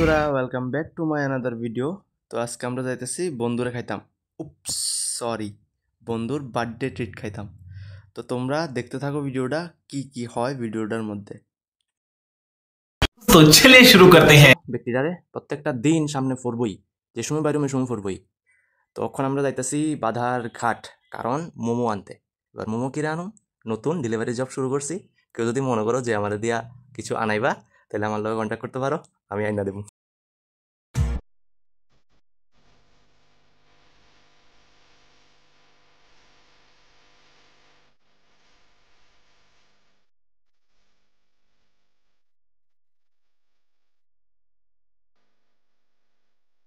বন্ধুরা, welcome back to my another video. তো আজকে আমরা যাইতেছি বন্ধুরে খাইতাম, উপস সরি, বন্ধুর বার্থডে ট্রিট খাইতাম। তো তোমরা দেখতে থাকো ভিডিওটা, কি কি হয় ভিডিওটার মধ্যে। तो चलिए शुरू करते हैं। ব্যক্তিটারে প্রত্যেকটা দিন সামনে পড়বই, যে সময় বাইরে সময় পড়বই। তো এখন আমরা যাইতেছি বাধার ঘাট, কারণ মোমো আনতে। এবার মোমো কিনে আনো, নতুন ডেলিভারি জব শুরু করছি। কেউ যদি মনে করো যে আমার দিয়া কিছু আনাইবা, তাহলে আমার লগে কন্ট্যাক্ট করতে পারো, আমি আইনা দেবো।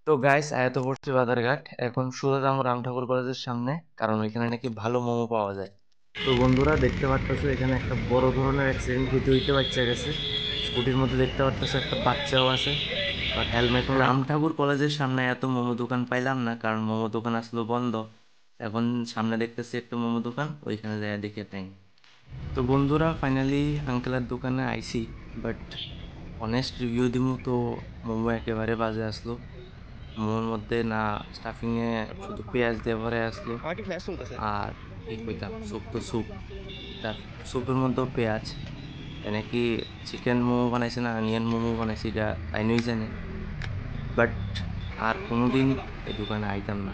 তো গাইস, আয়াত পড়ছি বাজারঘাট, এখন সোজা যাবো রাম ঠাকুর কলেজের সামনে, কারণ ওইখানে নাকি ভালো মোমো পাওয়া যায়। তো বন্ধুরা দেখতে পারতেছো, এখানে একটা বড় ধরনের অ্যাক্সিডেন্ট হইতে বাচ্চা গেছে। স্কুটির মধ্যে দেখতে পারতেছো একটা বাচ্চাও আছে, বাট হেলমেট। রাম ঠাকুর কলেজের সামনে এত মোমো দোকান পাইলাম না, কারণ মোমো দোকান আসলো বন্ধ। এখন সামনে দেখতেছি একটা মোমো দোকান, ওইখানে যাই দেখি টাইম। তো বন্ধুরা ফাইনালি আঙ্কেলের দোকানে আইছি, বাট অনেস্ট রিভিউ দিব তো মোমো একেবারে বাজে আসলো। মোমোর মধ্যে না স্টাফিংয়ে শুধু পেঁয়াজ দিয়ে ভরে আসলো, আর কি কইতাম, স্যুপ তো স্যুপ, তার স্যুপের মধ্যেও পেঁয়াজ। এনে কি চিকেন মোমো বানাইছে না অনিয়ন মোমো বানাইছে, এটা আইনই জানে। বাট আর কোনোদিন এই দোকানে আইতাম না।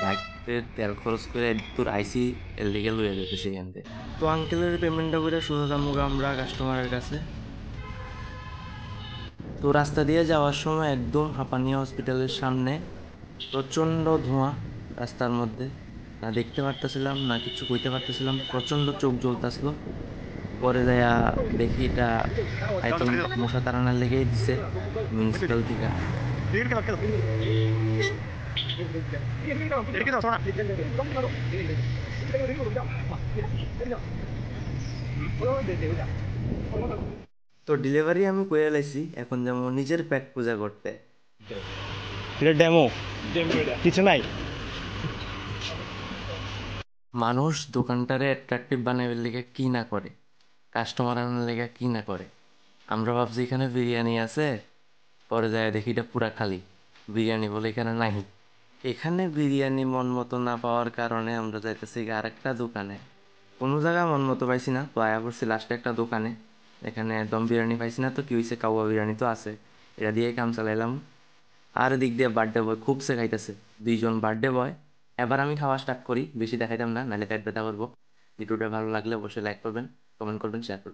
বাইকের তেল খরচ করে তোর আইসি এর লিগে লইয়া যেতে সেখান থেকে। তো আঙ্কেলের পেমেন্টটা করে সোজা যাবো আমরা কাস্টমারের কাছে। তো রাস্তা দিয়ে যাওয়ার সময় একদম হাঁপানিয়া হসপিটালের সামনে প্রচণ্ড ধোঁয়া রাস্তার মধ্যে, না দেখতে পারতেছিলাম না কিছু কইতে পারতেছিলাম, প্রচণ্ড চোখ জ্বলতেছিল। পরে যাইয়া দেখি এটা হয়তো মশা তাড়ানোর লেগেই দিছে মিউনিসিপ্যাল থেকে। তো ডেলিভারি আমি করে লাইছি, এখন যেমন নিজের পেট পূজা করতে। এটা ডেমো কিছু নাই। মানুষ দোকানটারে অ্যাট্রাকটিভ বানাবার লেগে কি না করে, কাস্টমার আনার লেগে কি না করে। আমরা ভাবছি এখানে বিরিয়ানি আছে, পরে যায় দেখি এটা পুরা খালি, বিরিয়ানি বলে এখানে নাই। এখানে বিরিয়ানি মন মতো না পাওয়ার কারণে আমরা যাইতেছি আরেকটা দোকানে। কোনো জায়গায় মন মতো পাইছি না, তো আয়া পড়ছি লাস্টে একটা দোকানে। এখানে দম বিরিয়ানি পাইছি না, তো কি হয়েছে, কাওয়া বিরিয়ানি তো আছে, এটা দিয়েই কাম চালাইলাম। আর এদিক দিয়ে বার্থডে বয় খুব সে খাইতেছে, 2জন বার্থডে বয়। এবার আমি খাওয়া স্টার্ট করি, বেশি দেখাইতাম না, নাহলে পেট ব্যথা করবো। ভিডিওটা ভালো লাগলে অবশ্যই লাইক করবেন, কমেন্ট করবেন, শেয়ার করবেন।